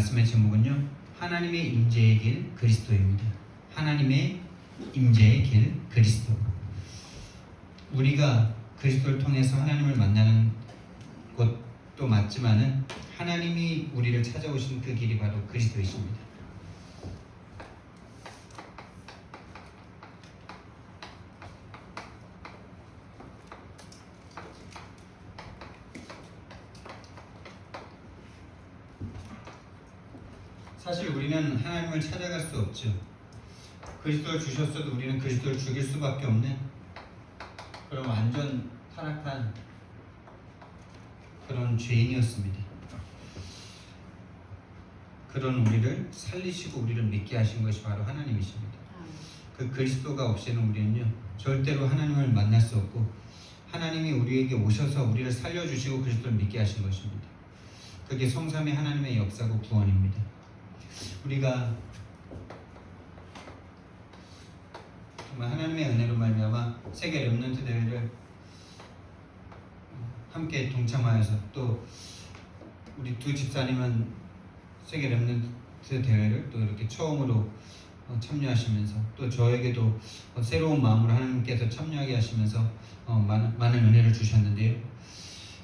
말씀의 제목은요, 하나님의 임재의 길 그리스도입니다. 하나님의 임재의 길 그리스도. 우리가 그리스도를 통해서 하나님을 만나는 것도 맞지만은 하나님이 우리를 찾아오신 그 길이 바로 그리스도이십니다. 사실 우리는 하나님을 찾아갈 수 없죠. 그리스도를 주셨어도 우리는 그리스도를 죽일 수밖에 없는 그런 완전 타락한 그런 죄인이었습니다. 그런 우리를 살리시고 우리를 믿게 하신 것이 바로 하나님이십니다. 그 그리스도가 없이는 우리는요, 절대로 하나님을 만날 수 없고, 하나님이 우리에게 오셔서 우리를 살려주시고 그리스도를 믿게 하신 것입니다. 그게 성삼위 하나님의 역사고 구원입니다. 우리가 정말 하나님의 은혜로 말미암아 세계 렘넌트 대회를 함께 동참하여서, 또 우리 두 집사님은 세계 렘넌트 대회를 또 이렇게 처음으로 참여하시면서, 또 저에게도 새로운 마음으로 하나님께서 참여하게 하시면서 많은 은혜를 주셨는데요.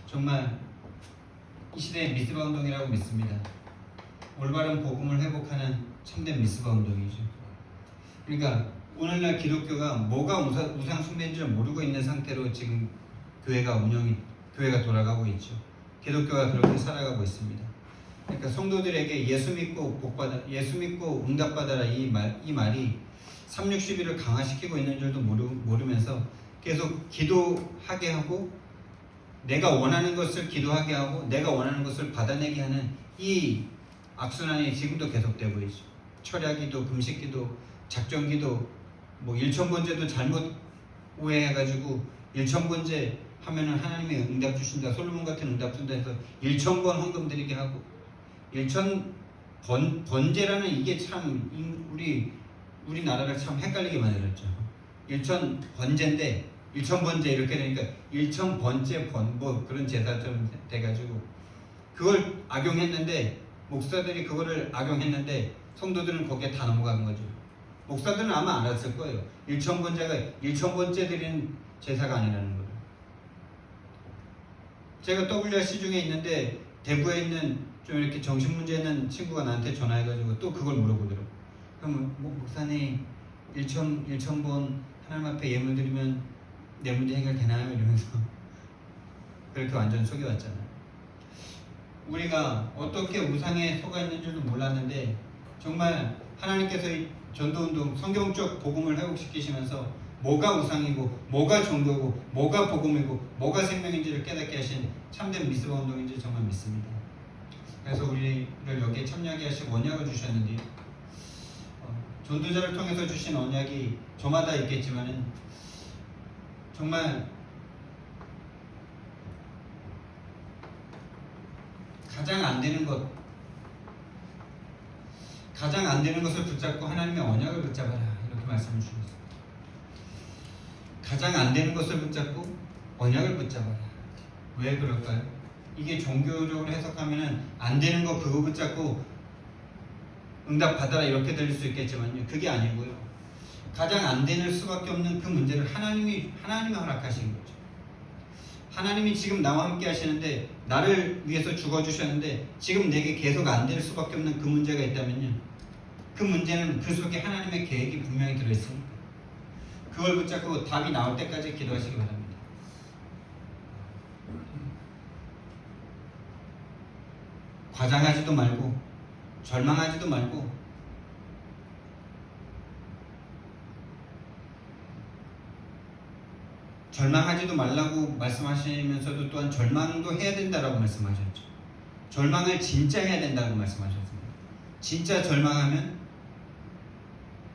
정말 이 시대의 미스바 운동이라고 믿습니다. 올바른 복음을 회복하는 참된 미스바 운동이죠. 그러니까 오늘날 기독교가 뭐가 우상 숭배인지를 모르고 있는 상태로 지금 교회가 돌아가고 있죠. 기독교가 그렇게 살아가고 있습니다. 그러니까 성도들에게 예수 믿고 응답받아라 이 말이 360일을 강화시키고 있는 줄도 모르면서 계속 기도하게 하고, 내가 원하는 것을 기도하게 하고, 내가 원하는 것을 받아내게 하는 이 악순환이 지금도 계속되고 있죠. 철야기도, 금식기도, 작정기도, 일천번제도 잘못 오해해가지고 일천번제 하면은 하나님의 응답 주신다, 솔로몬 같은 응답 준다 해서 1000번 헌금 드리게 하고, 번제라는 이게 참 우리나라를 참 헷갈리게 만들었죠. 1000번제인데 1000번제 이렇게 되니까 1000번째 그런 제사처럼 돼가지고 그걸 악용했는데, 목사들이 그거를 악용했는데 성도들은 거기에 다 넘어간 거죠. 목사들은 아마 알았을 거예요. 1000번제가 1000번째 드리는 제사가 아니라는 거예요. 제가 WRC 중에 있는데 대구에 있는 좀 이렇게 정신문제 있는 친구가 나한테 전화해가지고 또 그걸 물어보더라고요. 그럼 목사님 1000번 하나님 앞에 예물 드리면 내 문제 해결되나요? 이러면서 그렇게 완전 속여왔잖아요. 우리가 어떻게 우상에 속아 있는 줄도 몰랐는데, 정말 하나님께서 이 전도운동, 성경적 복음을 회복시키시면서 뭐가 우상이고 뭐가 종교고 뭐가 복음이고 뭐가 생명인지를 깨닫게 하신 참된 미스바 운동인지 정말 믿습니다. 그래서 우리를 여기에 참여하게 하신 언약을 주셨는데요, 전도자를 통해서 주신 언약이 저마다 있겠지만은 정말 가장 안 되는 것을 붙잡고 하나님의 언약을 붙잡아라, 이렇게 말씀을 주셨습니다. 가장 안 되는 것을 붙잡고 언약을 붙잡아라. 왜 그럴까요? 이게 종교적으로 해석하면은 안 되는 거 그거 붙잡고 응답 받아라 이렇게 들릴 수 있겠지만요, 그게 아니고요. 가장 안 되는 수밖에 없는 그 문제를 하나님이 허락하신 거죠. 하나님이 지금 나와 함께 하시는데, 나를 위해서 죽어주셨는데 지금 내게 계속 안 될 수밖에 없는 그 문제가 있다면요, 그 문제는 그 속에 하나님의 계획이 분명히 들어있으니까 그걸 붙잡고 답이 나올 때까지 기도하시기 바랍니다. 과장하지도 말고 절망하지도 말고, 절망하지도 말라고 말씀하시면서도 또한 절망도 해야 된다라고 말씀하셨죠. 절망을 진짜 해야 된다고 말씀하셨습니다. 진짜 절망하면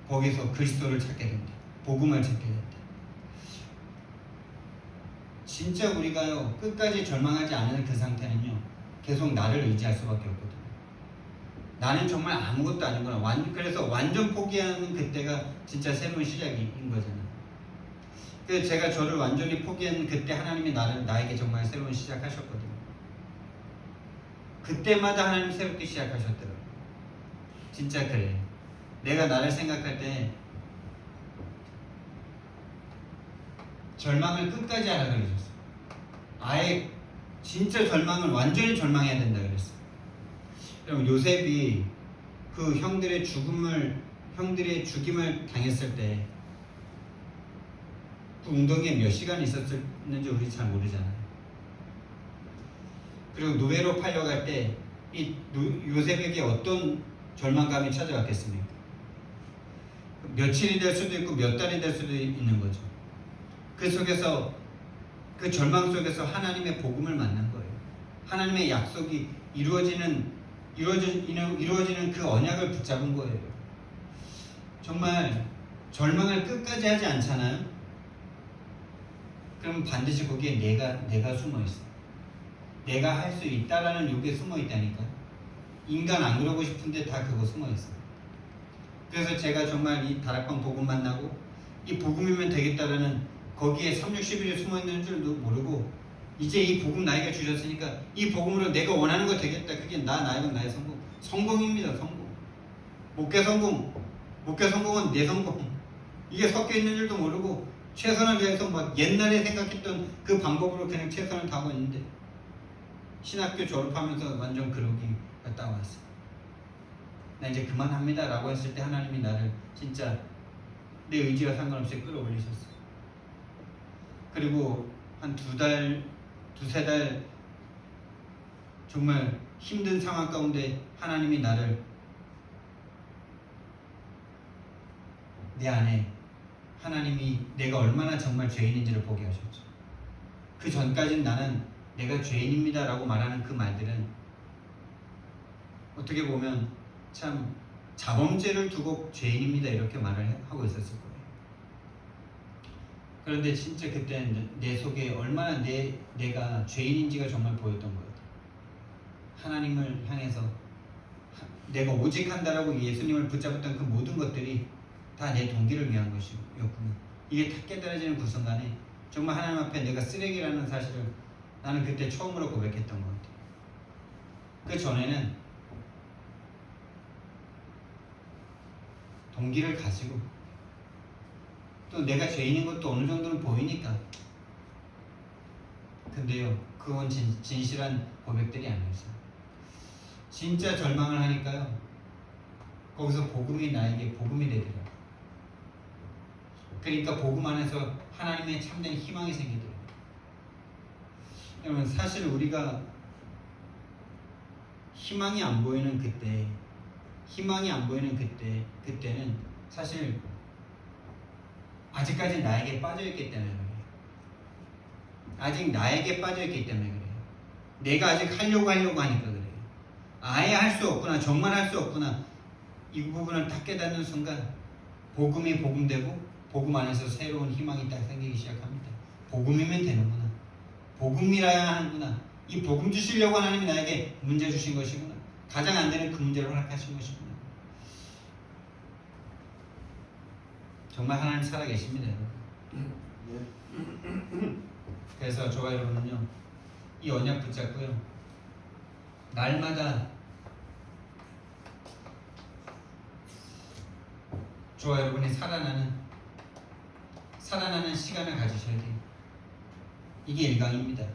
거기서 그리스도를 찾게 된다, 복음을 찾게 된다. 진짜 우리가요, 끝까지 절망하지 않는 그 상태는요, 계속 나를 의지할 수밖에 없거든요. 나는 정말 아무것도 아니구나. 그래서 완전 포기하는 그때가 진짜 새로운 시작인 거잖아요. 그래서 제가 저를 완전히 포기한 그때 하나님이 나에게 정말 새로운 시작하셨거든요. 그때마다 하나님 새롭게 시작하셨더라고요. 진짜 그래. 내가 나를 생각할 때 절망을 끝까지 하라 그러셨어. 아예 진짜 절망을 완전히 절망해야 된다 그랬어. 그럼 요셉이 그 형들의 죽임을 당했을 때 그 웅덩이에 몇 시간 있었는지 우리 잘 모르잖아요. 그리고 노예로 팔려갈 때 이 요셉에게 어떤 절망감이 찾아왔겠습니까? 며칠이 될 수도 있고 몇 달이 될 수도 있는 거죠. 그 속에서 그 절망 속에서 하나님의 복음을 만난 거예요. 하나님의 약속이 이루어지는 그 언약을 붙잡은 거예요. 정말 절망을 끝까지 하지 않잖아요. 그럼 반드시 거기에 내가 숨어 있어. 내가 할 수 있다라는 욕에 숨어 있다니까. 인간 안 그러고 싶은데 다 그거 숨어 있어. 그래서 제가 정말 이 다락방 복음 만나고 이 복음이면 되겠다라는 거기에 360일이 숨어 있는 줄도 모르고 이제 이 복음 나에게 주셨으니까 이 복음으로 내가 원하는 거 되겠다. 그게 나의 성공. 성공입니다. 성공. 목회 성공은 내 성공. 이게 섞여 있는 줄도 모르고 최선을 다해서 막 옛날에 생각했던 그 방법으로 그냥 최선을 다하고 있는데 신학교 졸업하면서 완전 그러기 갔다 왔어. 나 이제 그만합니다 라고 했을 때 하나님이 나를 진짜 내 의지와 상관없이 끌어올리셨어. 그리고 한 두세 달 정말 힘든 상황 가운데 하나님이 나를 내 안에 하나님이 내가 얼마나 정말 죄인인지를 보게 하셨죠. 그 전까지는 나는 내가 죄인입니다 라고 말하는 그 말들은 어떻게 보면 참 자범죄를 두고 죄인입니다 이렇게 말을 하고 있었을 거예요. 그런데 진짜 그때 내 속에 얼마나 내가 죄인인지가 정말 보였던 거예요. 하나님을 향해서 내가 오직 한다라고 예수님을 붙잡았던 그 모든 것들이 다 내 동기를 위한 것이었구나. 이게 다 깨달아지는 그 순간에 정말 하나님 앞에 내가 쓰레기라는 사실을 나는 그때 처음으로 고백했던 것 같아요. 그 전에는 동기를 가지고 또 내가 죄인인 것도 어느 정도는 보이니까. 근데요, 그건 진실한 고백들이 아니었어요. 진짜 절망을 하니까요, 거기서 복음이 나에게 복음이 되더라고요. 그러니까 복음 안에서 하나님의 참된 희망이 생기더라고요. 여러분, 사실 우리가 희망이 안 보이는 그때는 사실 아직까지 나에게 빠져있기 때문에 그래요. 아직 나에게 빠져있기 때문에 그래요. 내가 아직 하려고 하니까 그래요. 아예 할 수 없구나, 정말 할 수 없구나, 이 부분을 딱 깨닫는 순간 복음이 복음되고 복음 안에서 새로운 희망이 딱 생기기 시작합니다. 복음이면 되는구나, 복음이라야 하는구나, 이 복음 주시려고 하나님이 나에게 문제 주신 것이구나, 가장 안 되는 그 문제를 허락하신 것이구나. 정말 하나님 살아계십니다, 여러분. 그래서 저와 여러분은요, 이 언약 붙잡고요, 날마다 저와 여러분이 살아나는 시간을 가지셔야 돼요. 이게 일강입니다.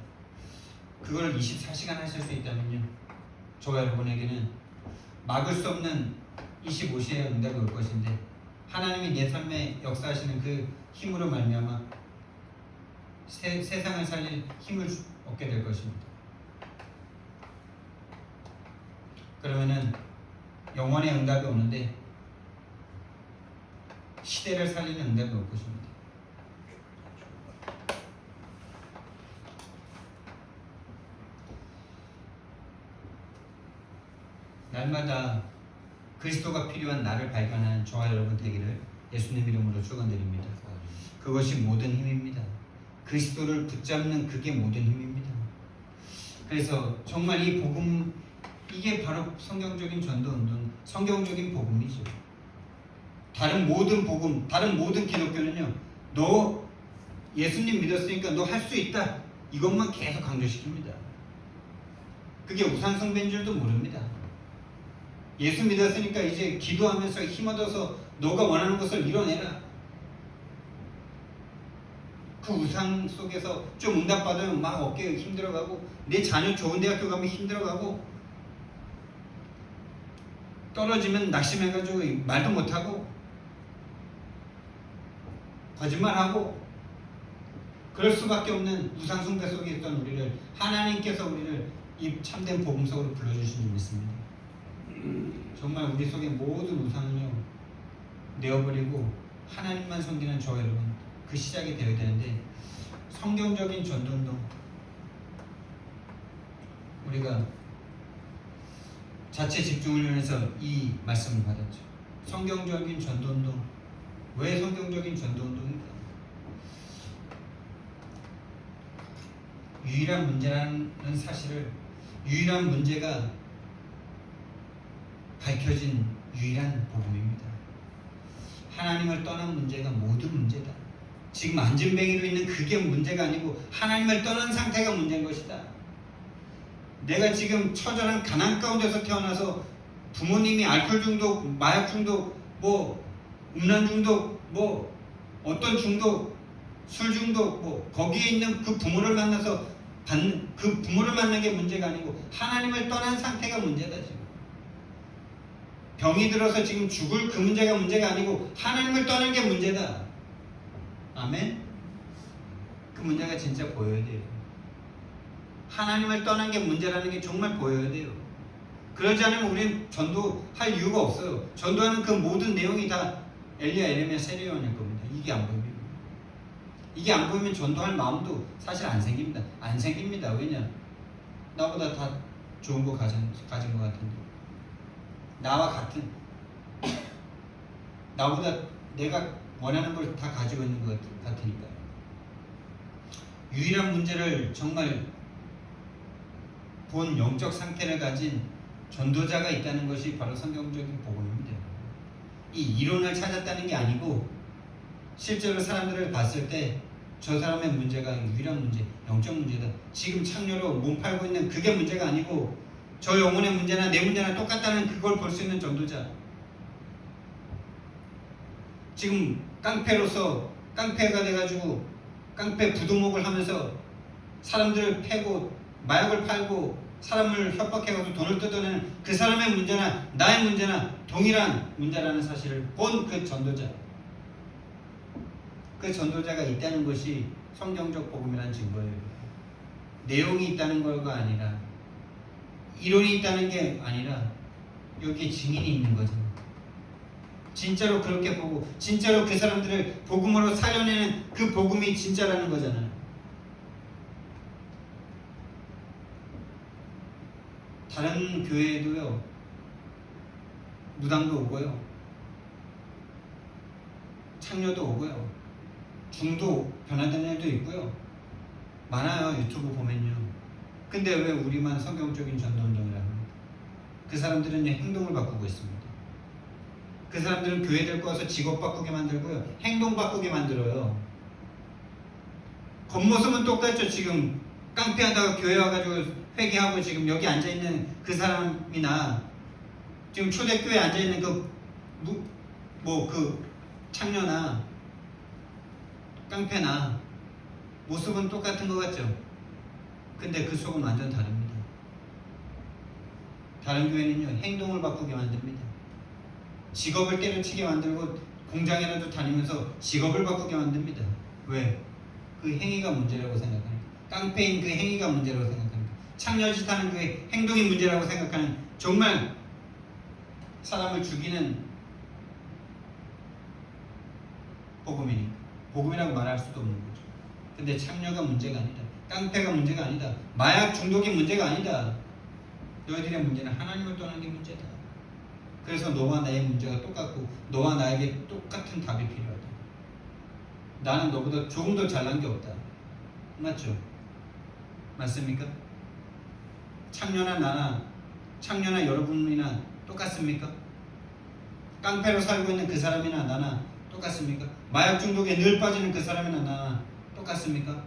그걸 24시간 하실 수 있다면요, 저와 여러분에게는 막을 수 없는 25시의 응답이 올 것인데, 하나님이 내 삶에 역사하시는 그 힘으로 말미암아 세상을 살릴 힘을 얻게 될 것입니다. 그러면은 영원의 응답이 오는데 시대를 살리는 응답이 올 것입니다. 날마다 그리스도가 필요한 나를 발견하는 저와 여러분 되기를 예수님 이름으로 축원드립니다. 그것이 모든 힘입니다. 그리스도를 붙잡는 그게 모든 힘입니다. 그래서 정말 이 복음, 이게 바로 성경적인 전도운동, 성경적인 복음이죠. 다른 모든 복음, 다른 모든 기독교는요, 너 예수님 믿었으니까 너 할 수 있다, 이것만 계속 강조시킵니다. 그게 우상숭배인 줄도 모릅니다. 예수 믿었으니까 이제 기도하면서 힘 얻어서 너가 원하는 것을 이뤄내라. 그 우상 속에서 좀 응답받으면 막 어깨가 힘들어가고, 내 자녀 좋은 대학교 가면 힘들어가고, 떨어지면 낙심해가지고 말도 못하고 거짓말하고, 그럴 수밖에 없는 우상 숭배 속에 있던 우리를 하나님께서 우리를 이 참된 복음 속으로 불러주신 줄 믿습니다. 정말 우리 속에 모든 우상을요 내어버리고 하나님만 섬기는 저 여러분, 그 시작이 되어야 되는데, 성경적인 전도운동, 우리가 자체 집중훈련에서 이 말씀을 받았죠. 성경적인 전도운동. 왜 성경적인 전도운동입니까? 유일한 문제라는 사실을, 유일한 문제가 밝혀진 유일한 복음입니다. 하나님을 떠난 문제가 모든 문제다. 지금 안진뱅이로 있는 그게 문제가 아니고 하나님을 떠난 상태가 문제인 것이다. 내가 지금 처절한 가난 가운데서 태어나서 부모님이 알코올 중독, 마약 중독, 음란 중독, 어떤 중독, 술 중독, 거기에 있는 그 부모를 만나서 그 부모를 만난 게 문제가 아니고 하나님을 떠난 상태가 문제다. 지금 병이 들어서 지금 죽을 그 문제가 아니고 하나님을 떠난 게 문제다. 아멘? 그 문제가 진짜 보여야 돼요. 하나님을 떠난 게 문제라는 게 정말 보여야 돼요. 그러지 않으면 우리는 전도할 이유가 없어요. 전도하는 그 모든 내용이 다 엘리야, 에레미야, 세례요한일 겁니다. 이게 안 보이면. 이게 안 보이면 전도할 마음도 사실 안 생깁니다. 안 생깁니다. 왜냐? 나보다 다 좋은 거 가진 것 같은데. 나와 같은, 나보다 내가 원하는 걸 다 가지고 있는 것 같으니까요. 유일한 문제를 정말 본 영적 상태를 가진 전도자가 있다는 것이 바로 성경적인 복음입니다. 이 이론을 찾았다는 게 아니고 실제로 사람들을 봤을 때 저 사람의 문제가 유일한 문제, 영적 문제다. 지금 창녀로 몸 팔고 있는 그게 문제가 아니고 저 영혼의 문제나 내 문제나 똑같다는 그걸 볼 수 있는 전도자. 지금 깡패로서 깡패가 돼가지고 깡패 부두목을 하면서 사람들을 패고 마약을 팔고 사람을 협박해가지고 돈을 뜯어내는 그 사람의 문제나 나의 문제나 동일한 문제라는 사실을 본 그 전도자. 그 전도자가 있다는 것이 성경적 복음이라는 증거예요. 내용이 있다는 거가 아니라, 이론이 있다는 게 아니라 여기에 증인이 있는 거죠. 진짜로 그렇게 보고 진짜로 그 사람들을 복음으로 살려내는 그 복음이 진짜라는 거잖아요. 다른 교회에도요 무당도 오고요, 창녀도 오고요, 중도 변화되는 애도 있고요, 많아요. 유튜브 보면요. 근데 왜 우리만 성경적인 전도운동이라 합니까? 그 사람들은 행동을 바꾸고 있습니다. 그 사람들은 교회 데리고 와서 직업 바꾸게 만들고요, 행동 바꾸게 만들어요. 겉모습은 똑같죠. 지금 깡패하다가 교회 와가지고 회개하고 지금 여기 앉아있는 그 사람이나 지금 초대교회에 앉아있는 그 창녀나 깡패나 모습은 똑같은 것 같죠. 근데 그 속은 완전 다릅니다. 다른 교회는요 행동을 바꾸게 만듭니다. 직업을 때려치게 만들고 공장이라도 다니면서 직업을 바꾸게 만듭니다. 왜? 그 행위가 문제라고 생각하니까. 깡패인 그 행위가 문제라고 생각하니까. 창녀짓 하는 그 행동이 문제라고 생각하는, 정말 사람을 죽이는 복음이니까. 복음이라고 말할 수도 없는 거죠. 근데 창녀가 문제가 아니다. 깡패가 문제가 아니다. 마약 중독이 문제가 아니다. 너희들의 문제는 하나님을 떠나는 게 문제다. 그래서 너와 나의 문제가 똑같고 너와 나에게 똑같은 답이 필요하다. 나는 너보다 조금 더 잘난 게 없다. 맞죠? 맞습니까? 창녀나 여러분이나 똑같습니까? 깡패로 살고 있는 그 사람이나 나나 똑같습니까? 마약 중독에 늘 빠지는 그 사람이나 나나 똑같습니까?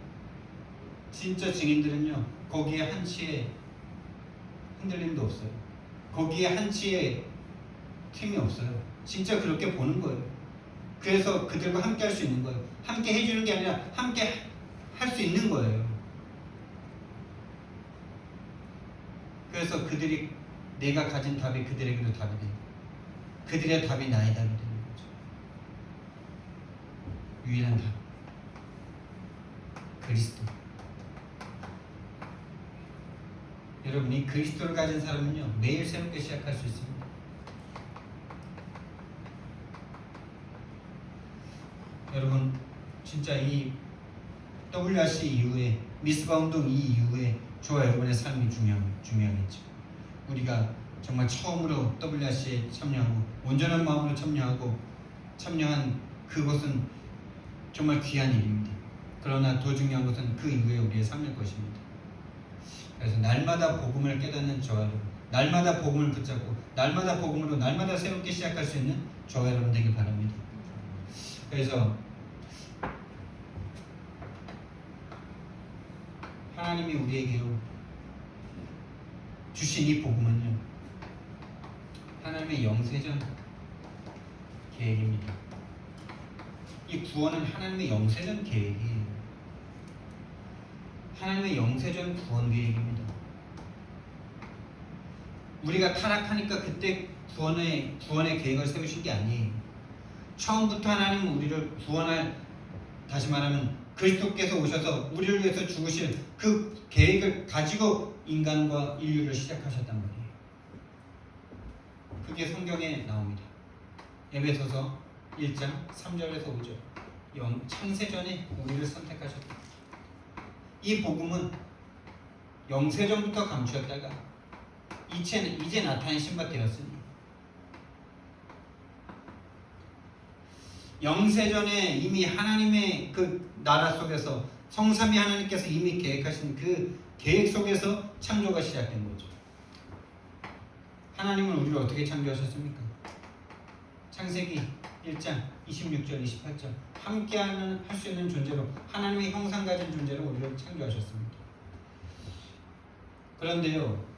진짜 증인들은요 거기에 한치의 흔들림도 없어요. 거기에 한치의 틈이 없어요. 진짜 그렇게 보는 거예요. 그래서 그들과 함께 할 수 있는 거예요. 함께 해주는 게 아니라 함께 할 수 있는 거예요. 그래서 그들이 내가 가진 답이 그들에게도 답이 돼요. 그들의 답이 나의 답이 되는 거죠. 유일한 답. 그리스도. 여러분이 그리스도를 가진 사람은요 매일 새롭게 시작할 수 있습니다. 여러분 진짜 이 WRC 이후에 미스바 운동 이후에 저와 여러분의 삶이 중요하겠죠. 우리가 정말 처음으로 WRC에 참여하고 온전한 마음으로 참여한 그것은 정말 귀한 일입니다. 그러나 더 중요한 것은 그 이후에 우리의 삶일 것입니다. 그래서 날마다 복음을 깨닫는 저와 여러분, 날마다 복음을 붙잡고 날마다 복음으로 날마다 새롭게 시작할 수 있는 저와 여러분 되길 바랍니다. 그래서 하나님이 우리에게로 주신 이 복음은요 하나님의 영세전 계획입니다. 이 구원은 하나님의 영세전 계획이에요. 하나님의 영세전 구원 계획입니다. 우리가 타락하니까 그때 구원의 계획을 세우신 게 아니에요. 처음부터 하나님은 우리를 구원할, 다시 말하면 그리스도께서 오셔서 우리를 위해서 죽으실 그 계획을 가지고 인간과 인류를 시작하셨단 말이에요. 그게 성경에 나옵니다. 에베소서 1장 3절에서 5절. 창세전에 우리를 선택하셨다. 이 복음은 영세전부터 감추었다가 이제 나타낸 신바 되었으니 영세전에 이미 하나님의 그 나라 속에서 성삼위 하나님께서 이미 계획하신 그 계획 속에서 창조가 시작된 거죠. 하나님은 우리를 어떻게 창조하셨습니까? 창세기 1장 26절 28절 함께하는 할 수 있는 존재로 하나님의 형상 가진 존재로 우리를 창조하셨습니다. 그런데요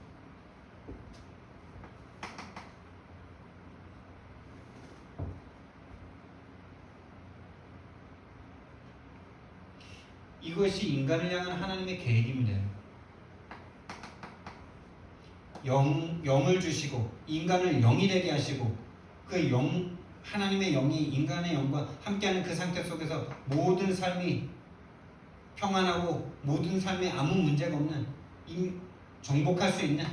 이것이 인간을 향한 하나님의 계획입니다. 영을 주시고 인간을 영이 되게 하시고 그 하나님의 영이 인간의 영과 함께하는 그 상태 속에서 모든 삶이 평안하고 모든 삶에 아무 문제가 없는 정복할 수 있는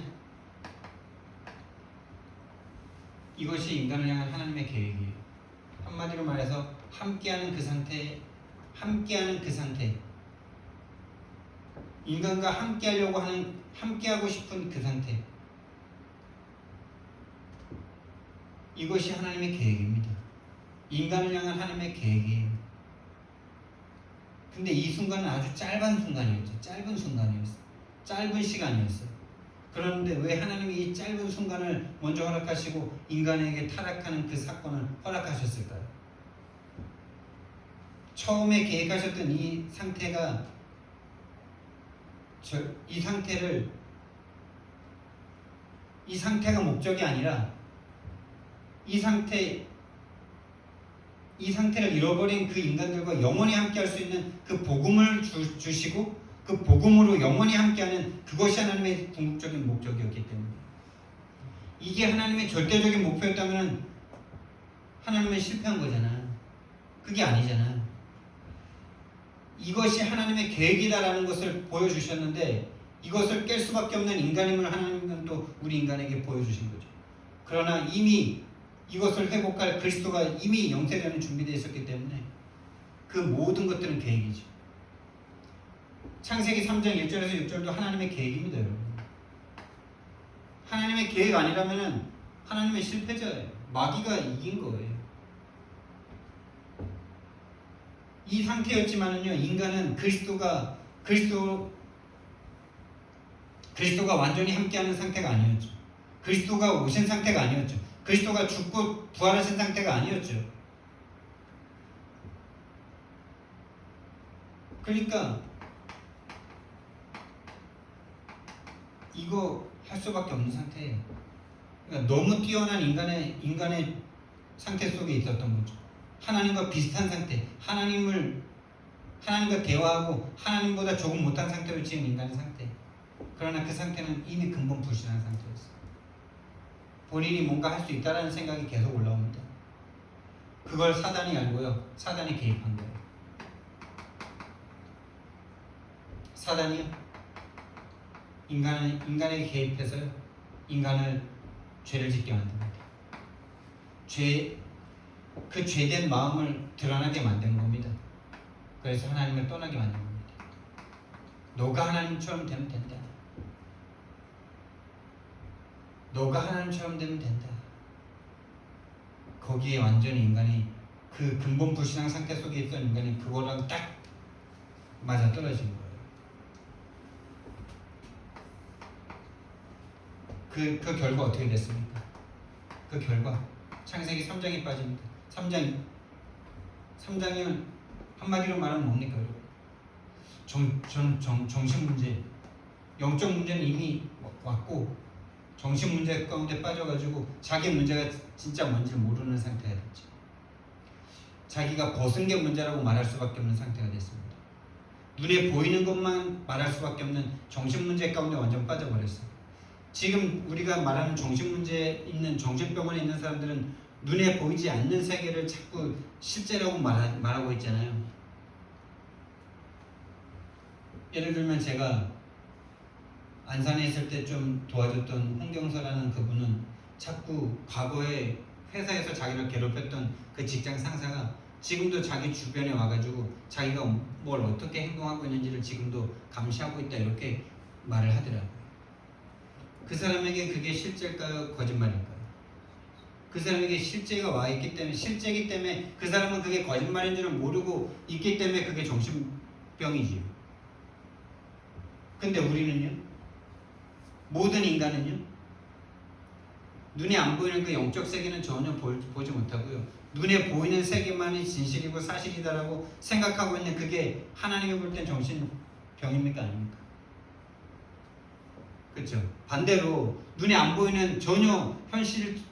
이것이 인간을 향한 하나님의 계획이에요. 한마디로 말해서 함께하는 그 상태 인간과 함께하고 싶은 그 상태 이것이 하나님의 계획입니다. 인간을 향한 하나님의 계획이에요. 근데 이 순간은 아주 짧은 시간이었어요. 그런데 왜 하나님이 이 짧은 순간을 먼저 허락하시고 인간에게 타락하는 그 사건을 허락하셨을까요? 처음에 계획하셨던 이 상태가 목적이 아니라 이 상태를 잃어버린 그 인간들과 영원히 함께할 수 있는 그 복음을 주시고 그 복음으로 영원히 함께하는 그것이 하나님의 궁극적인 목적이었기 때문에 이게 하나님의 절대적인 목표였다면 하나님은 실패한 거잖아. 그게 아니잖아. 이것이 하나님의 계획이다라는 것을 보여주셨는데 이것을 깰 수밖에 없는 인간임을 하나님은 또 우리 인간에게 보여주신 거죠. 그러나 이미 이것을 회복할 그리스도가 이미 영세전에 준비되어 있었기 때문에 그 모든 것들은 계획이죠. 창세기 3장 1절에서 6절도 하나님의 계획입니다. 여러분. 하나님의 계획 아니라면 하나님의 실패자예요. 마귀가 이긴 거예요. 이 상태였지만은요, 인간은 그리스도가 완전히 함께하는 상태가 아니었죠. 그리스도가 오신 상태가 아니었죠. 그리스도가 죽고 부활하신 상태가 아니었죠. 그러니까 이거 할 수밖에 없는 상태예요. 그러니까 너무 뛰어난 인간의 상태 속에 있었던 거죠. 하나님과 비슷한 상태, 하나님과 대화하고 하나님보다 조금 못한 상태로 지은 인간의 상태. 그러나 그 상태는 이미 근본 불신한 상태였어요. 본인이 뭔가 할 수 있다라는 생각이 계속 올라옵니다. 그걸 사단이 알고요. 사단이 개입한 거예요. 사단이요. 인간에게 개입해서요. 인간을 죄를 짓게 만듭니다. 그 죄된 마음을 드러나게 만든 겁니다. 그래서 하나님을 떠나게 만든 겁니다. 너가 하나님처럼 되면 된다. 너가 하나님처럼 되면 된다. 거기에 완전히 인간이 그 근본 불신앙 상태 속에 있던 인간이 그거랑 딱 맞아 떨어진 거예요. 그 결과 어떻게 됐습니까? 그 결과 창세기 3장에 빠집니다. 3장이면 한마디로 말하면 뭡니까? 정신 문제, 영적 문제는 이미 왔고 정신 문제 가운데 빠져가지고 자기 문제가 진짜 뭔지 모르는 상태가 됐죠. 자기가 벗은 게 문제라고 말할 수밖에 없는 상태가 됐습니다. 눈에 보이는 것만 말할 수밖에 없는 정신 문제 가운데 완전 빠져버렸어요. 지금 우리가 말하는 정신 문제 있는 정신병원에 있는 사람들은 눈에 보이지 않는 세계를 자꾸 실제라고 말하고 있잖아요. 예를 들면 제가 안산에 있을 때 좀 도와줬던 홍경서라는 그분은 자꾸 과거에 회사에서 자기를 괴롭혔던 그 직장 상사가 지금도 자기 주변에 와가지고 자기가 뭘 어떻게 행동하고 있는지를 지금도 감시하고 있다 이렇게 말을 하더라고요. 그 사람에게 그게 실제일까요? 거짓말일까요? 그 사람에게 실제가 와 있기 때문에 실제이기 때문에 그 사람은 그게 거짓말인지를 모르고 있기 때문에 그게 정신병이지요. 근데 우리는요? 모든 인간은요? 눈에 안 보이는 그 영적 세계는 전혀 보지 못하고요. 눈에 보이는 세계만이 진실이고 사실이다라고 생각하고 있는 그게 하나님이 볼 땐 정신병입니까? 아닙니까? 그렇죠. 반대로 눈에 안 보이는 전혀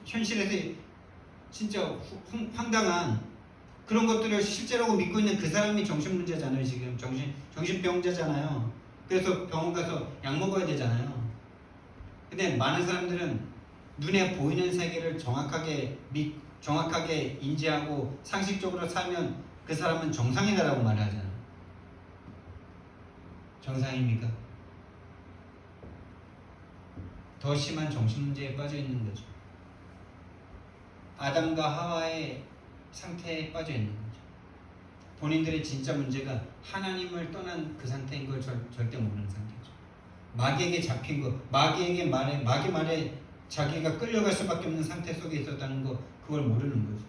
현실에서 진짜 황당한 그런 것들을 실제라고 믿고 있는 그 사람이 정신문제잖아요. 지금 정신병자잖아요. 그래서 병원 가서 약 먹어야 되잖아요. 근데 많은 사람들은 눈에 보이는 세계를 정확하게 인지하고 상식적으로 살면 그 사람은 정상이다라고 말하잖아요. 정상입니까? 더 심한 정신문제에 빠져 있는 거죠. 아담과 하와의 상태에 빠져 있는 거죠. 본인들의 진짜 문제가 하나님을 떠난 그 상태인 걸 절대 모르는 상태죠. 마귀에게 잡힌 거, 마귀 말에 자기가 끌려갈 수밖에 없는 상태 속에 있었다는 거, 그걸 모르는 거죠.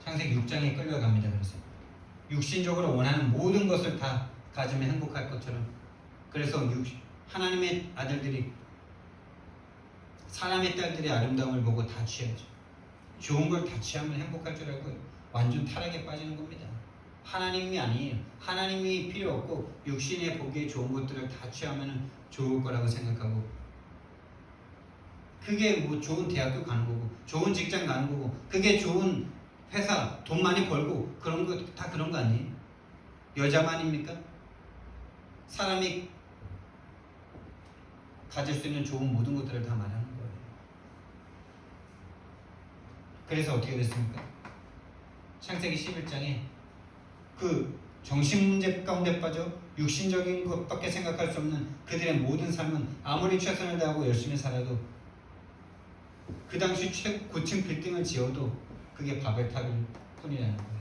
창세기 6장에 끌려갑니다. 그래서 육신적으로 원하는 모든 것을 다 가지면 행복할 것처럼, 그래서 하나님의 아들들이 사람의 딸들의 아름다움을 보고 다 취하죠. 좋은 걸 다 취하면 행복할 줄 알고 완전 타락에 빠지는 겁니다. 하나님이 아니에요. 하나님이 필요 없고 육신에 보기에 좋은 것들을 다 취하면 좋을 거라고 생각하고, 그게 뭐 좋은 대학교 가는 거고 좋은 직장 가는 거고 그게 좋은 회사 돈 많이 벌고 그런 거 다 그런 거 아니에요? 여자만입니까? 사람이 가질 수 있는 좋은 모든 것들을 다 말하는 거예요. 그래서 어떻게 됐습니까? 창세기 11장에 그 정신문제 가운데 빠져 육신적인 것밖에 생각할 수 없는 그들의 모든 삶은 아무리 최선을 다하고 열심히 살아도 그 당시 고층 빌딩을 지어도 그게 바벨탑일 뿐이라는 거예요.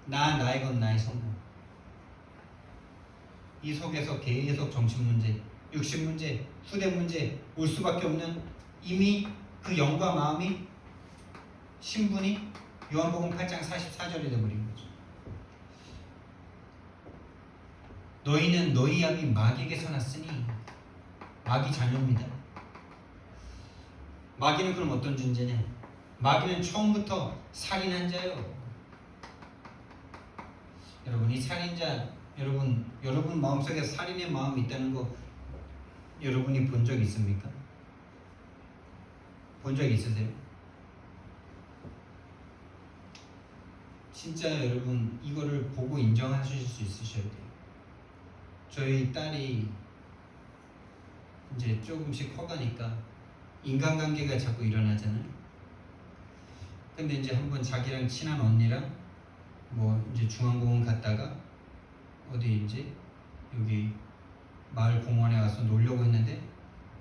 나의 것 나의 성공. 이 속에서 계속 정신문제, 육신문제, 후대문제 올 수밖에 없는, 이미 그 영과 마음이 신분이 요한복음 8장 44절에 되어버린 거죠. 너희는 너희 아비 마귀에게서 났으니, 마귀 자녀입니다. 마귀는 그럼 어떤 존재냐? 마귀는 처음부터 살인한 자예요. 여러분, 이 살인자 여러분 마음속에 살인의 마음이 있다는 거 여러분이 본 적 있습니까? 본 적 있으세요? 진짜 여러분 이거를 보고 인정하실 수 있으셔야 돼요. 저희 딸이 이제 조금씩 커가니까 인간관계가 자꾸 일어나잖아요. 근데 이제 한번 자기랑 친한 언니랑 뭐 이제 중앙공원 갔다가 어디 이제 여기 마을 공원에 가서 놀려고 했는데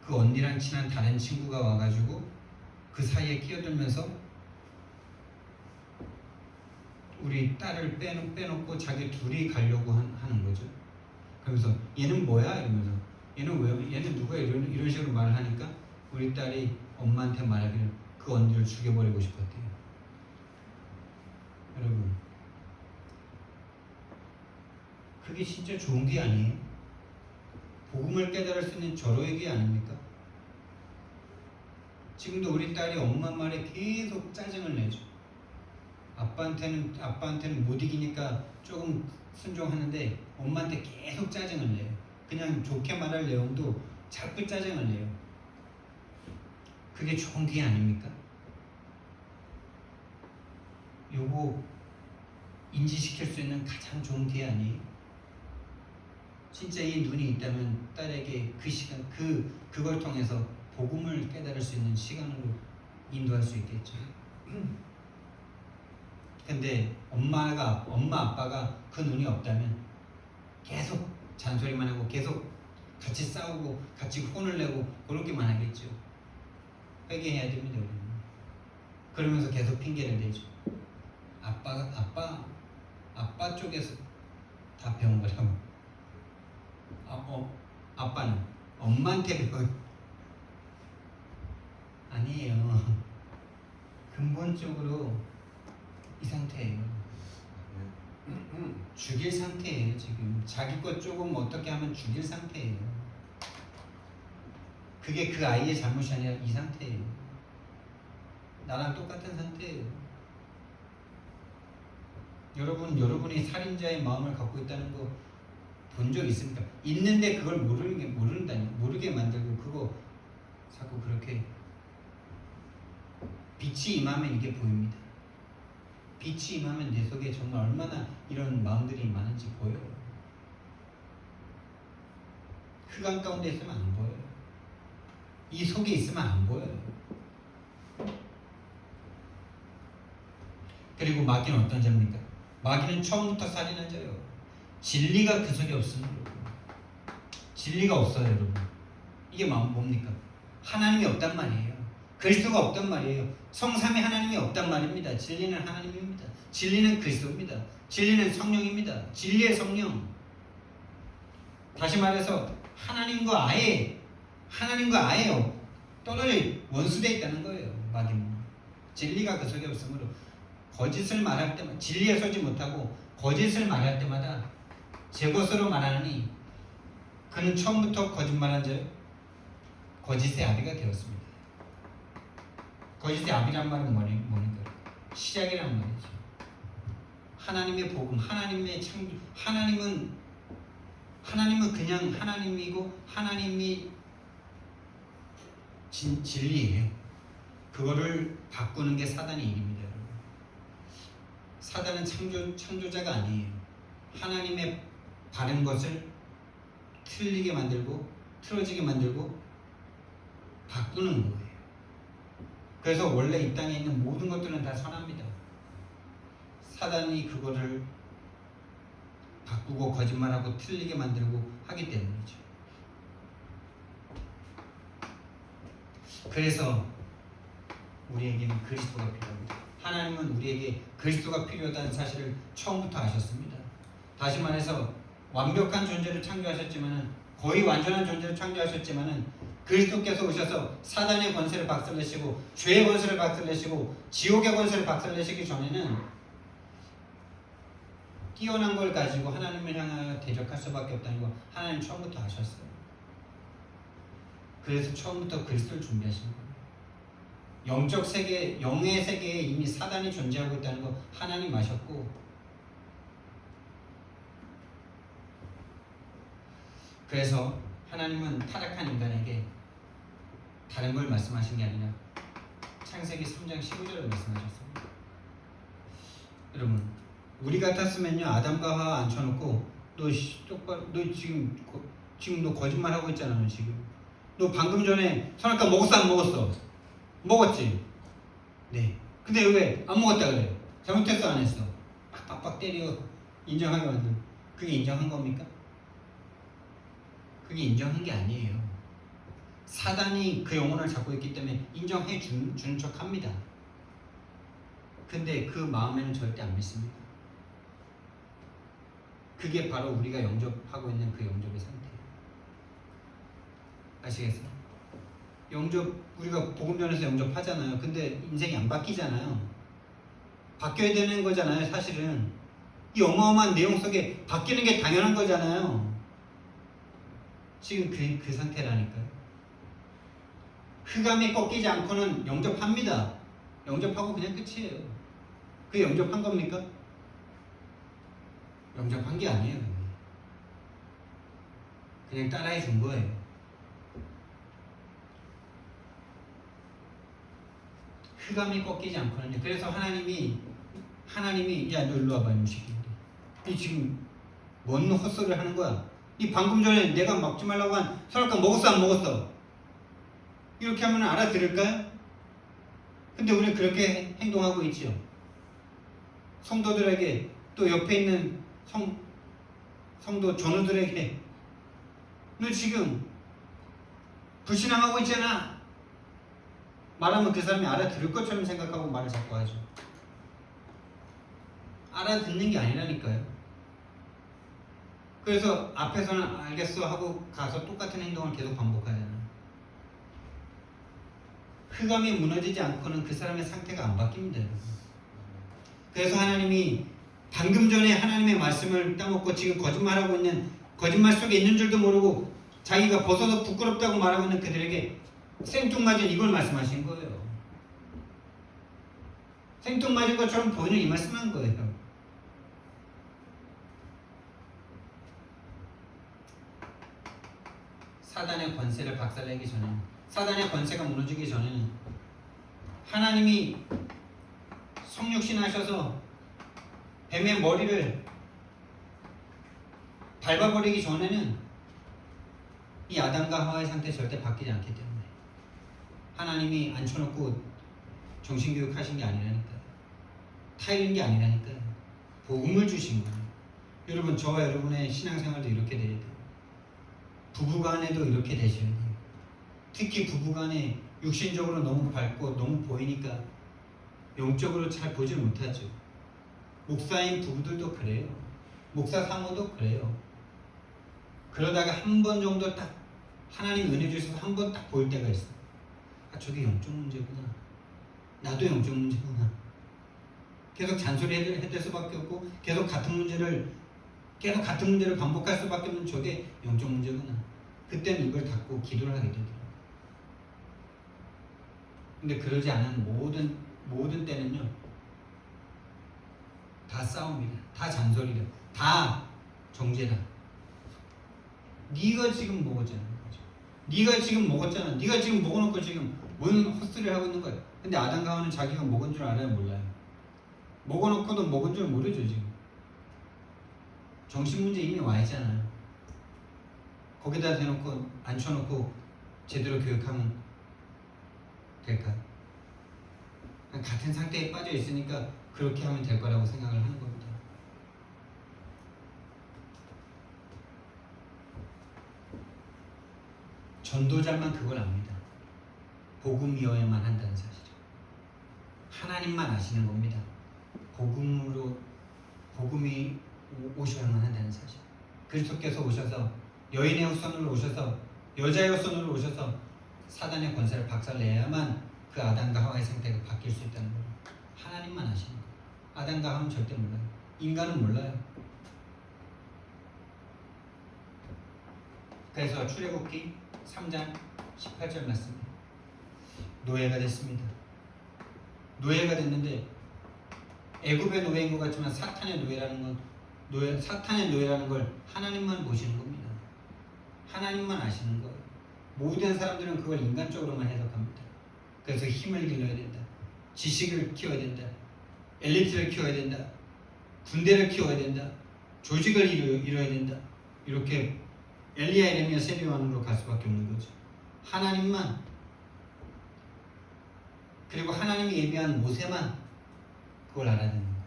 그 언니랑 친한 다른 친구가 와가지고 그 사이에 끼어들면서 우리 딸을 빼놓고 자기 둘이 가려고 하는 거죠. 그러면서 얘는 뭐야? 이러면서 얘는 누가 이런 식으로 말을 하니까 우리 딸이 엄마한테 말하기를 그 언니를 죽여버리고 싶었대요. 여러분, 그게 진짜 좋은 게 아니에요? 복음을 깨달을 수 있는 절호의 게 아닙니까? 지금도 우리 딸이 엄마 말에 계속 짜증을 내죠. 아빠한테는 못 이기니까 조금 순종하는데 엄마한테 계속 짜증을 내요. 그냥 좋게 말할 내용도 자꾸 짜증을 내요. 그게 좋은 게 아닙니까? 요거 인지시킬 수 있는 가장 좋은 기회 아니에요? 진짜 이 눈이 있다면 딸에게 그 시간, 그걸 통해서 복음을 깨달을 수 있는 시간으로 인도할 수 있겠죠. 근데 엄마 아빠가 그 눈이 없다면 계속 잔소리만 하고 계속 같이 싸우고 같이 혼을 내고 그렇게만 하겠죠. 회개해야 됩니다, 우리는. 그러면서 계속 핑계를 대죠. 아빠 쪽에서 다 배운 거라고. 아빠는 엄마한테 배워. 아니에요. 근본적으로 이 상태예요. 죽일 상태예요. 지금 자기 것 조금 어떻게 하면 죽일 상태예요. 그게 그 아이의 잘못이 아니라 이 상태예요. 나랑 똑같은 상태예요. 여러분이 살인자의 마음을 갖고 있다는 거 본 적 있습니까? 있는데 그걸 모르게 만들고 그거 자꾸 그렇게 빛이 임하면 이게 보입니다. 빛이 임하면 내 속에 정말 얼마나 이런 마음들이 많은지 보여요. 흑암 가운데 있으면 안 보여요. 이 속에 있으면 안 보여요. 그리고 마귀는 어떤 자입니까? 마귀는 처음부터 살인한 자예요. 진리가 그 속에 없습니다. 진리가 없어요, 여러분. 이게 뭡니까? 하나님이 없단 말이에요. 그리스도가 없단 말이에요. 성삼위 하나님이 없단 말입니다. 진리는 하나님입니다. 진리는 그리스도입니다. 진리는 성령입니다. 진리의 성령. 다시 말해서 하나님과 아예 떨어져 원수되어 있다는 거예요. 마귀는. 진리가 그 속에 없으므로 거짓을 말할 때마다 진리에 서지 못하고 거짓을 말할 때마다 제 것으로 말하느니 그는 처음부터 거짓말한 자요 거짓의 아비가 되었습니다. 거짓의 아비란 말은 뭐니까? 시작이라는 말이죠. 하나님의 복음, 하나님의 창조, 하나님은 그냥 하나님이고 하나님이 진리예요. 그거를 바꾸는 게 사단의 일입니다, 여러분. 사단은 창조자가 아니에요. 하나님의 바른 것을 틀리게 만들고 틀어지게 만들고 바꾸는 거예요. 그래서 원래 이 땅에 있는 모든 것들은 다 선합니다. 사단이 그거를 바꾸고 거짓말하고 틀리게 만들고 하기 때문이죠. 그래서 우리에게는 그리스도가 필요합니다. 하나님은 우리에게 그리스도가 필요하다는 사실을 처음부터 아셨습니다. 다시 말해서 완벽한 존재를 창조하셨지만은 거의 완전한 존재를 창조하셨지만은 그리스도께서 오셔서 사단의 권세를 박살내시고 죄의 권세를 박살내시고 지옥의 권세를 박살내시기 전에는 뛰어난 걸 가지고 하나님을 향하여 대적할 수밖에 없다는 거 하나님 처음부터 아셨어요. 그래서 처음부터 그리스도를 준비하신 거예요. 영적 세계, 영의 세계에 이미 사단이 존재하고 있다는 거 하나님 아셨고 그래서 하나님은 타락한 인간에게 다른 걸 말씀하신 게 아니라 창세기 3장 15절을 말씀하셨습니다. 여러분, 우리 같았으면요, 아담과 하와 앉혀놓고 너 똑바로, 너 지금 너 거짓말 하고 있잖아. 너 지금 너 방금 전에 선악과 먹었어 안 먹었어? 먹었지. 네. 근데 왜 안 먹었다 그래? 잘못했어 안 했어? 빡빡 때려 인정하게 만든. 그게 인정한 겁니까? 그게 인정한 게 아니에요. 사단이 그 영혼을 잡고 있기 때문에 인정해 주는 척 합니다. 근데 그 마음에는 절대 안 믿습니다. 그게 바로 우리가 영접하고 있는 그 영접의 상태예요. 아시겠어요? 우리가 복음전에서 영접하잖아요. 근데 인생이 안 바뀌잖아요. 바뀌어야 되는 거잖아요. 사실은 이 어마어마한 내용 속에 바뀌는 게 당연한 거잖아요. 지금 그 상태라니까요. 흑암이 꺾이지 않고는 영접합니다. 영접하고 그냥 끝이에요. 그게 영접한 겁니까? 영접한 게 아니에요. 그냥 따라해 준 거예요. 흑암이 꺾이지 않거든요. 그래서 하나님이 야 너 일로 와봐 이 새끼. 이 지금 뭔 헛소리를 하는 거야? 이 방금 전에 내가 먹지 말라고 한 선악과 먹었어 안 먹었어? 이렇게 하면 알아들을까요? 근데 우리는 그렇게 행동하고 있죠. 성도들에게 또 옆에 있는 성도 전우들에게 너 지금 불신앙하고 있잖아. 말하면 그 사람이 알아들을 것처럼 생각하고 말을 자꾸 하죠. 알아듣는 게 아니라니까요. 그래서 앞에서는 알겠어 하고 가서 똑같은 행동을 계속 반복하잖아요. 흑암이 무너지지 않고는 그 사람의 상태가 안 바뀝니다. 그래서 하나님이 방금 전에 하나님의 말씀을 따먹고 지금 거짓말하고 있는, 거짓말 속에 있는 줄도 모르고 자기가 벗어서 부끄럽다고 말하고 있는 그들에게 생뚱맞은 이걸 말씀하신 거예요. 생뚱맞은 것처럼 보이는 이 말씀한 거예요. 사단의 권세를 박살내기 전에, 사단의 권세가 무너지기 전에는 하나님이 성육신 하셔서 뱀의 머리를 밟아버리기 전에는 이 아담과 하와의 상태 절대 바뀌지 않기 때문에 하나님이 앉혀놓고 정신교육 하신 게 아니라니까요. 타이른 게 아니라니까요. 복음을 주신 거예요. 여러분, 저와 여러분의 신앙생활도 이렇게 돼야 돼요. 부부간에도 이렇게 되셔야 돼요. 특히 부부간에 육신적으로 너무 밝고 너무 보이니까 영적으로 잘 보지 못하죠. 목사인 부부들도 그래요. 목사 사모도 그래요. 그러다가 한 번 정도 딱 하나님 은혜 주셔서 한 번 딱 보일 때가 있어요. 아, 저게 영적 문제구나. 나도 영적 문제구나. 계속 잔소리 해댈 수밖에 없고 계속 같은 문제를 반복할 수밖에 없는 저게 영적 문제구나. 그때는 입을 닫고 기도를 하게 되더라고요. 근데 그러지 않은 모든 때는요, 다 싸움이다, 다 잔소리다, 다 정죄다. 네가 지금 먹었잖아. 네가 지금 먹었잖아. 네가 지금 먹어놓고 지금 뭔 헛소리를 하고 있는 거야. 근데 아담과 하와는 자기가 먹은 줄 알아요, 몰라요? 먹어놓고도 먹은 줄 모르죠. 지금 정신문제 이미 와 있잖아요. 거기다 대놓고 앉혀놓고 제대로 교육하면 될까요? 같은 상태에 빠져 있으니까 그렇게 하면 될 거라고 생각을 하는 겁니다. 전도자만 그걸 압니다. 복음이어야만 한다는 사실이죠. 하나님만 아시는 겁니다. 복음이 오셔야만 한다는 사실. 그리스도께서 오셔서 여인의 후손으로 오셔서 여자의 후손으로 오셔서 사단의 권세를 박살내야만 그 아담과 하와의 상태가 바뀔 수 있다는 거예요. 하나님만 아시는 거예요. 아담과 하와는 절대 몰라요. 인간은 몰라요. 그래서 출애굽기 3장 18절 말씀, 노예가 됐습니다. 노예가 됐는데 애굽의 노예인 것 같지만 사탄의 노예라는 걸 하나님만 보시는 겁니다. 하나님만 아시는 거예요. 모든 사람들은 그걸 인간적으로만 해석합니다. 그래서 힘을 길러야 된다. 지식을 키워야 된다. 엘리트를 키워야 된다. 군대를 키워야 된다. 조직을 이뤄야 된다. 이렇게 엘리야, 에레미야, 세례요한으로 갈 수밖에 없는 거죠. 하나님만, 그리고 하나님이 예비한 모세만 그걸 알아듣는 거예요.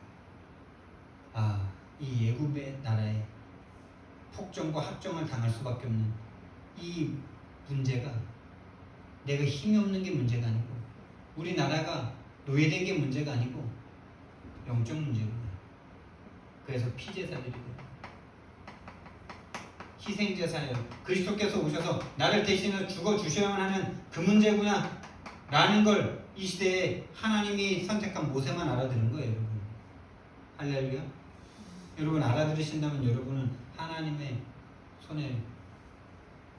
아, 이 애굽의 나라에 폭정과 합정을 당할 수밖에 없는 이 문제가 내가 힘이 없는 게 문제가 아니고 우리나라가 노예된 게 문제가 아니고 영적 문제구나. 그래서 피제사들이고 희생제사예요. 그리스도께서 오셔서 나를 대신해서 죽어주셔야만 하는 그 문제구나 라는 걸 이 시대에 하나님이 선택한 모세만 알아들은 거예요. 여러분, 할렐루야. 여러분 알아들으신다면 여러분은 하나님의 손에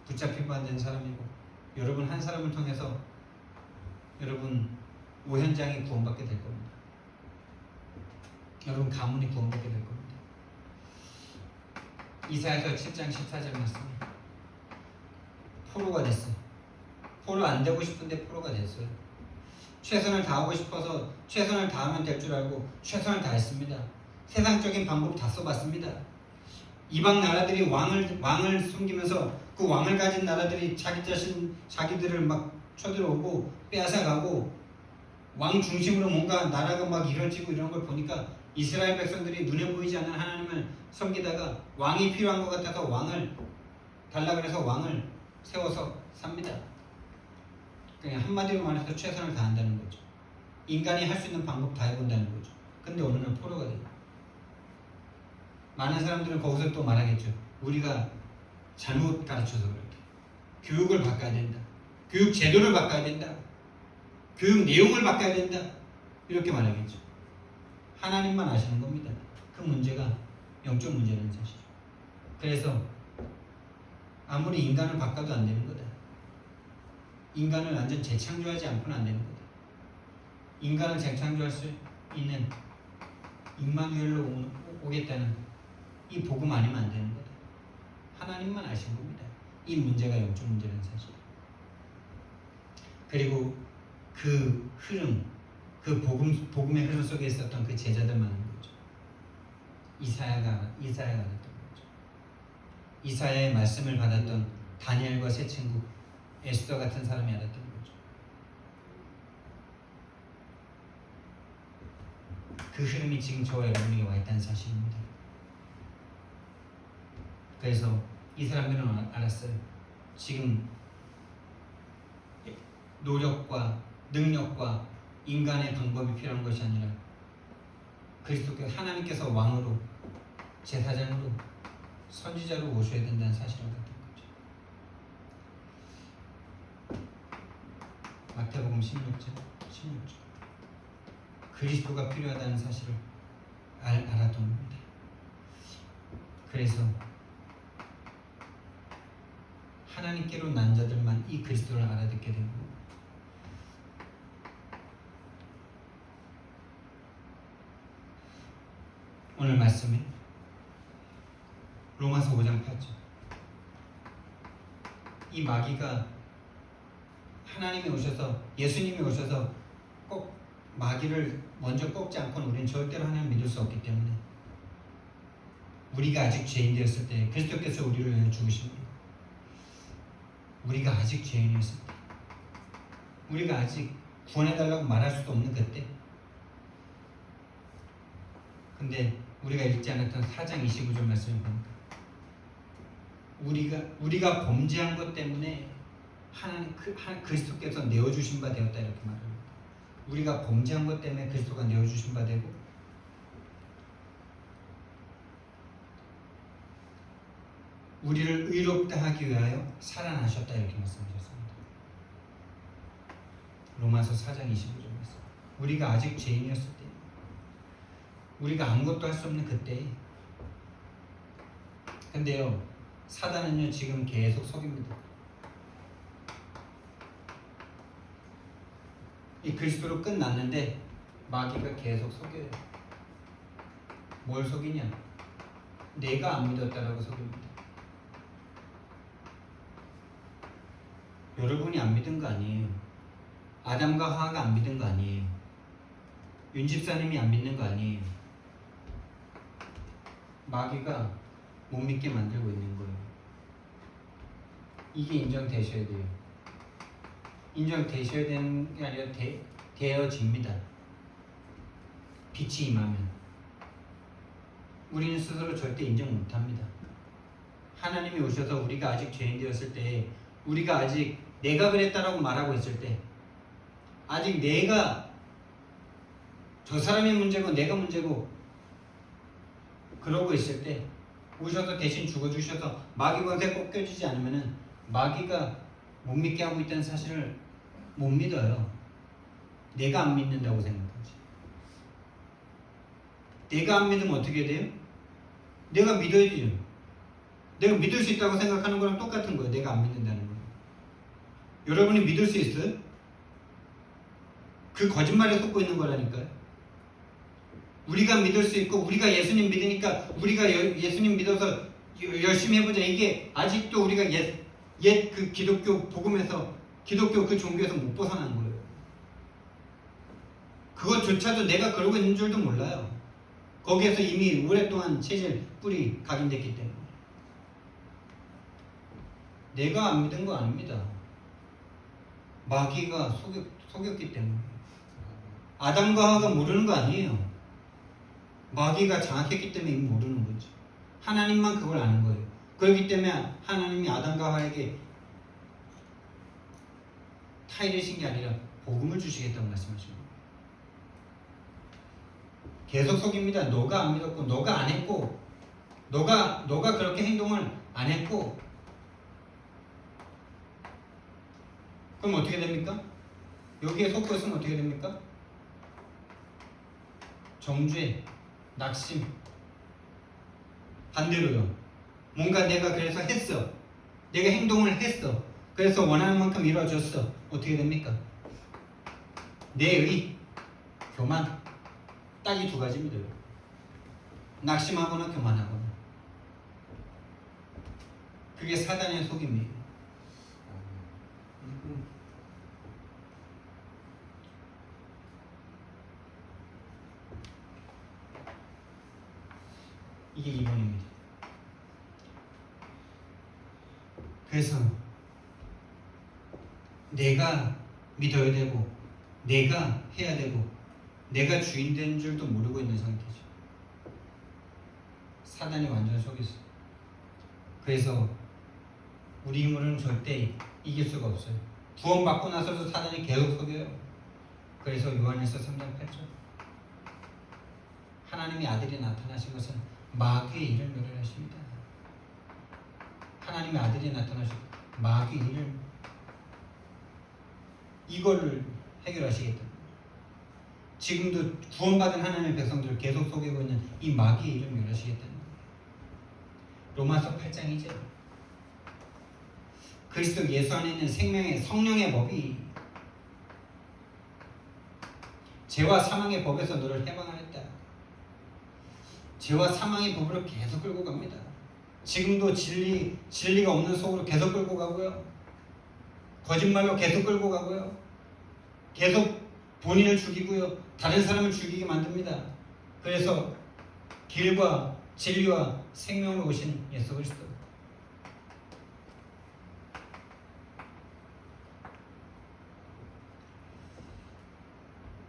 붙잡힌 바 된 사람이고, 여러분 한 사람을 통해서 여러분 오현장이 구원받게 될 겁니다. 여러분 가문이 구원받게 될 겁니다. 이사야서 7장 14절 말씀. 포로가 됐어요. 포로 안 되고 싶은데 포로가 됐어요. 최선을 다하고 싶어서 최선을 다하면 될 줄 알고 최선을 다했습니다. 세상적인 방법 다 써봤습니다. 이방 나라들이 왕을 숨기면서 그 왕을 가진 나라들이 자기들을 막 쳐들어오고 빼앗아가고 왕 중심으로 뭔가 나라가 막 이뤄지고 이런 걸 보니까 이스라엘 백성들이 눈에 보이지 않는 하나님을 섬기다가 왕이 필요한 것 같아서 왕을 달라 그래서 왕을 세워서 삽니다. 그냥 한마디로 말해서 최선을 다한다는 거죠. 인간이 할 수 있는 방법 다 해본다는 거죠. 근데 어느 날 포로가 돼요. 많은 사람들은 거기서 또 말하겠죠. 우리가 잘못 가르쳐서 그렇다. 교육을 바꿔야 된다. 교육 제도를 바꿔야 된다. 교육 내용을 바꿔야 된다. 이렇게 말하겠죠. 하나님만 아시는 겁니다. 그 문제가 영적 문제라는 사실이죠. 그래서 아무리 인간을 바꿔도 안 되는 거다. 인간을 완전 재창조하지 않고는 안 되는 거다. 인간을 재창조할 수 있는 임마누엘로 오겠다는 이 복음 아니면 안 되는 거다. 하나님만 아신 겁니다. 이 문제가 영적 문제라는 사실. 그리고 그 흐름, 그 복음의 흐름 속에 있었던 그 제자들 많은 거죠. 이사야가 알았던 거죠. 이사야의 말씀을 받았던 다니엘과 세 친구 에스더 같은 사람이 알았던 거죠. 그 흐름이 지금 저와 여러분에게 와 있다는 사실입니다. 그래서 이 사람들은 알았어요. 지금 노력과 능력과 인간의 방법이 필요한 것이 아니라 그리스도께서 하나님께서 왕으로 제사장으로 선지자로 오셔야 된다는 사실을 갖는 거죠. 마태복음 16장 그리스도가 필요하다는 사실을 알았던 겁니다. 그래서 하나님께로 난 자들만 이 그리스도를 알아듣게 되고, 오늘 말씀에 로마서 5장 8절, 이 마귀가 하나님이 오셔서 예수님이 오셔서 꼭 마귀를 먼저 꺾지 않고는 우리는 절대로 하나님 믿을 수 없기 때문에, 우리가 아직 죄인 되었을 때 그리스도께서 우리를 위해 죽으십니다. 우리가 아직 죄인이었을 때, 우리가 아직 구원해달라고 말할 수도 없는 그때, 근데 우리가 읽지 않았던 4장 29절 말씀을 보니까 우리가 범죄한 것 때문에 하나님 그리스도께서 내어주신 바 되었다 이렇게 말합니다. 우리가 범죄한 것 때문에 그리스도가 내어주신 바 되고, 우리를 의롭다 하기 위하여 살아나셨다 이렇게 말씀하셨습니다. 로마서 4장 25절 말씀. 우리가 아직 죄인이었을 때, 우리가 아무것도 할 수 없는 그때. 근데요, 사단은요 지금 계속 속입니다. 이 그리스도로 끝났는데 마귀가 계속 속여요. 뭘 속이냐? 내가 안 믿었다라고 속입니다. 여러분이 안 믿은 거 아니에요. 아담과 하와가 안 믿은 거 아니에요. 윤 집사님이 안 믿는 거 아니에요. 마귀가 못 믿게 만들고 있는 거예요. 이게 인정되셔야 돼요. 인정되셔야 되는 게 아니라 되어집니다. 빛이 임하면. 우리는 스스로 절대 인정 못합니다. 하나님이 오셔서 우리가 아직 죄인 되었을 때, 우리가 아직 내가 그랬다라고 말하고 있을 때, 아직 내가 저 사람이 문제고 내가 문제고 그러고 있을 때 오셔서 대신 죽어주셔서 마귀 권세 꺾여지지 않으면은 마귀가 못 믿게 하고 있다는 사실을 못 믿어요. 내가 안 믿는다고 생각하지. 내가 안 믿으면 어떻게 돼요? 내가 믿어야지. 내가 믿을 수 있다고 생각하는 거랑 똑같은 거예요. 내가 안 믿는다는 거예요. 여러분이 믿을 수 있어요? 그 거짓말에 속고 있는 거라니까요. 우리가 믿을 수 있고 우리가 예수님 믿으니까 우리가 예수님 믿어서 열심히 해보자. 이게 아직도 우리가 옛 그 기독교 복음에서 기독교 그 종교에서 못 벗어난 거예요. 그것조차도 내가 그러고 있는 줄도 몰라요. 거기에서 이미 오랫동안 체질 뿌리 각인됐기 때문에. 내가 안 믿은 거 아닙니다. 마귀가 속였기 때문에. 아담과 하와가 모르는 거 아니에요. 마귀가 장악했기 때문에 이미 모르는 거죠. 하나님만 그걸 아는 거예요. 그렇기 때문에 하나님이 아담과 하와에게 타이를 신 게 아니라 복음을 주시겠다고 말씀하신 거예요. 계속 속입니다. 너가 안 믿었고 너가 안 했고 너가 그렇게 행동을 안 했고 그럼 어떻게 됩니까? 여기에 속고 있으면 어떻게 됩니까? 정죄, 낙심. 반대로요. 뭔가 내가 그래서 했어. 내가 행동을 했어. 그래서 원하는 만큼 이루어졌어. 어떻게 됩니까? 내의 교만. 딱 이 두 가지입니다. 낙심하거나 교만하거나. 그게 사단의 속임이에요. 이게 2번입니다. 그래서 내가 믿어야 되고 내가 해야 되고 내가 주인 된 줄도 모르고 있는 상태죠. 사단이 완전 속였어요. 그래서 우리 힘으로는 절대 이길 수가 없어요. 구원받고 나서도 사단이 계속 속여요. 그래서 요한일서 3장 8절 하나님의 아들이 나타나신 것은 마귀의 일을 멸하십니다. 하나님의 아들이 나타나신 마귀의 일을 이걸 해결하시겠다. 지금도 구원받은 하나님의 백성들을 계속 속이고 있는 이 마귀의 일을 멸하시겠다는 거예요. 로마서 8장이죠. 그리스도 예수 안에 있는 생명의 성령의 법이 죄와 사망의 법에서 너를 해방하였다. 죄와 사망의 법으로 계속 끌고 갑니다. 지금도 진리가 없는 속으로 계속 끌고 가고요. 거짓말로 계속 끌고 가고요. 계속 본인을 죽이고요. 다른 사람을 죽이게 만듭니다. 그래서 길과 진리와 생명으로 오신 예수 그리스도.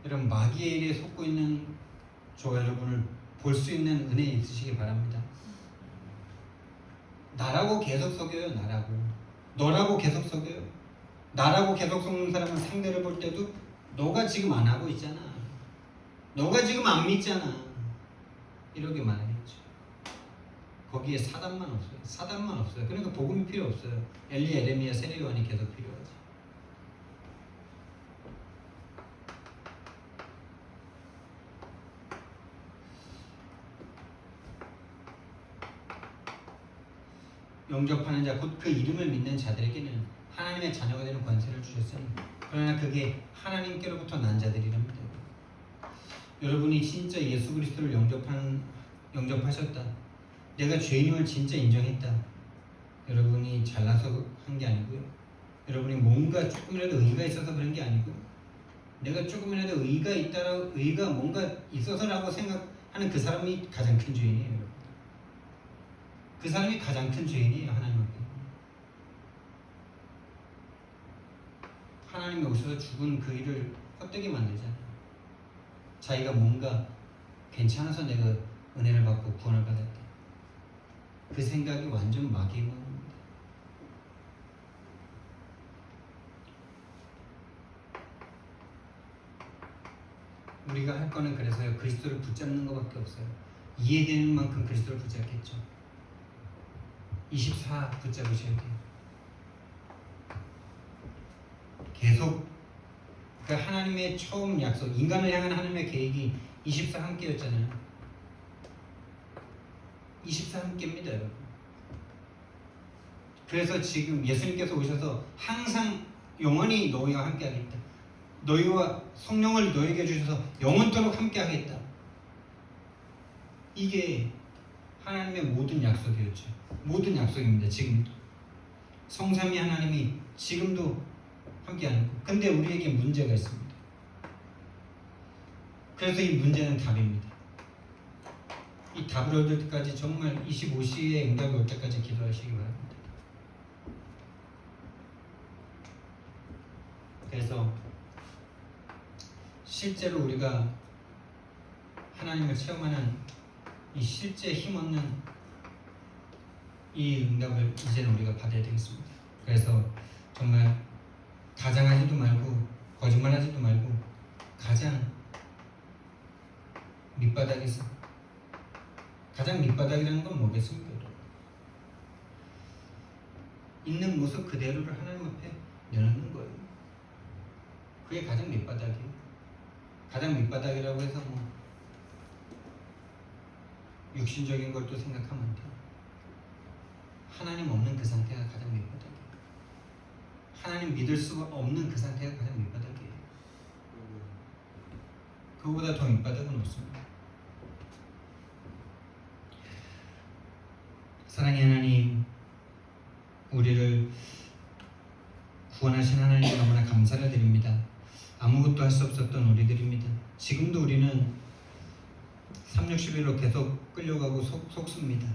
여러분 마귀의 일에 속고 있는 저 여러분을 볼 수 있는 은혜 있으시기 바랍니다. 나라고 계속 속여요. 나라고. 너라고 계속 속여요. 나라고 계속 속는 사람은 상대를 볼 때도 너가 지금 안 하고 있잖아. 너가 지금 안 믿잖아. 이렇게 말하겠죠. 거기에 사단만 없어요. 사단만 없어요. 그러니까 복음이 필요 없어요. 엘리, 에레미야, 세례 요한이 계속 필요하지. 영접하는 자, 곧 그 이름을 믿는 자들에게는 하나님의 자녀가 되는 권세를 주셨으니 그러나 그게 하나님께로부터 난 자들이랍니다. 여러분이 진짜 예수 그리스도를 영접하셨다. 내가 죄인임을 진짜 인정했다. 여러분이 잘나서 한 게 아니고요. 여러분이 뭔가 조금이라도 의의가 있어서 그런 게 아니고 내가 조금이라도 의의가 뭔가 있어서라고 생각하는 그 사람이 가장 큰 죄인이에요. 여러분. 그 사람이 가장 큰 죄인이에요. 하나님 앞에. 하나님이 오셔서 죽은 그 일을 헛되게 만들잖아요. 자기가 뭔가 괜찮아서 내가 은혜를 받고 구원을 받았다. 그 생각이 완전 마귀의 마음입니다. 우리가 할 거는 그래서요, 그리스도를 붙잡는 것밖에 없어요. 이해되는 만큼 그리스도를 붙잡겠죠. 24 붙잡으셔야 돼요. 계속 그러니까 하나님의 처음 약속, 인간을 향한 하나님의 계획이 24 함께였잖아요. 24 함께입니다, 여러분. 그래서 지금 예수님께서 오셔서 항상 영원히 너희와 함께하겠다. 너희와 성령을 너에게 주셔서 영원토록 함께하겠다. 이게 하나님의 모든 약속이었죠. 모든 약속입니다. 지금도 성삼위 하나님이 지금도 함께하는 거. 근데 우리에게 문제가 있습니다. 그래서 이 문제는 답입니다. 이 답을 얻을 때까지 정말 25시에 응답이 올 때까지 기도하시기 바랍니다. 그래서 실제로 우리가 하나님을 체험하는 이 실제 힘없는 이 응답을 이제는 우리가 받아야 되겠습니다. 그래서 정말 가장하지도 말고 거짓말하지도 말고 가장 밑바닥에서 가장 밑바닥이라는 건 뭐겠습니까? 있는 모습 그대로를 하나님 앞에 내놓는 거예요. 그게 가장 밑바닥이에요. 가장 밑바닥이라고 해서 뭐 육신적인 걸 또 생각하면 안 돼요. 하나님 없는 그 상태가 가장 밑바닥이에요. 하나님 믿을 수가 없는 그 상태가 가장 밑바닥이에요. 그거보다 더 밑바닥은 없습니다. 사랑의 하나님, 우리를 구원하신 하나님 너무나 감사를 드립니다. 아무것도 할 수 없었던 우리들입니다. 지금도 우리는 360일로 계속 끌려가고 속습니다.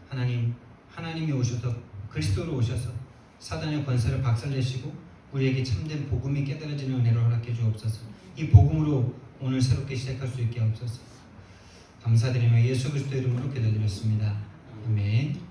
하나님이 오셔서 그리스도로 오셔서 사단의 권세를 박살내시고 우리에게 참된 복음이 깨달아지는 은혜를 허락해 주옵소서. 이 복음으로 오늘 새롭게 시작할 수 있게 하옵소서. 감사드리며 예수 그리스도 이름으로 기도드렸습니다. 아멘.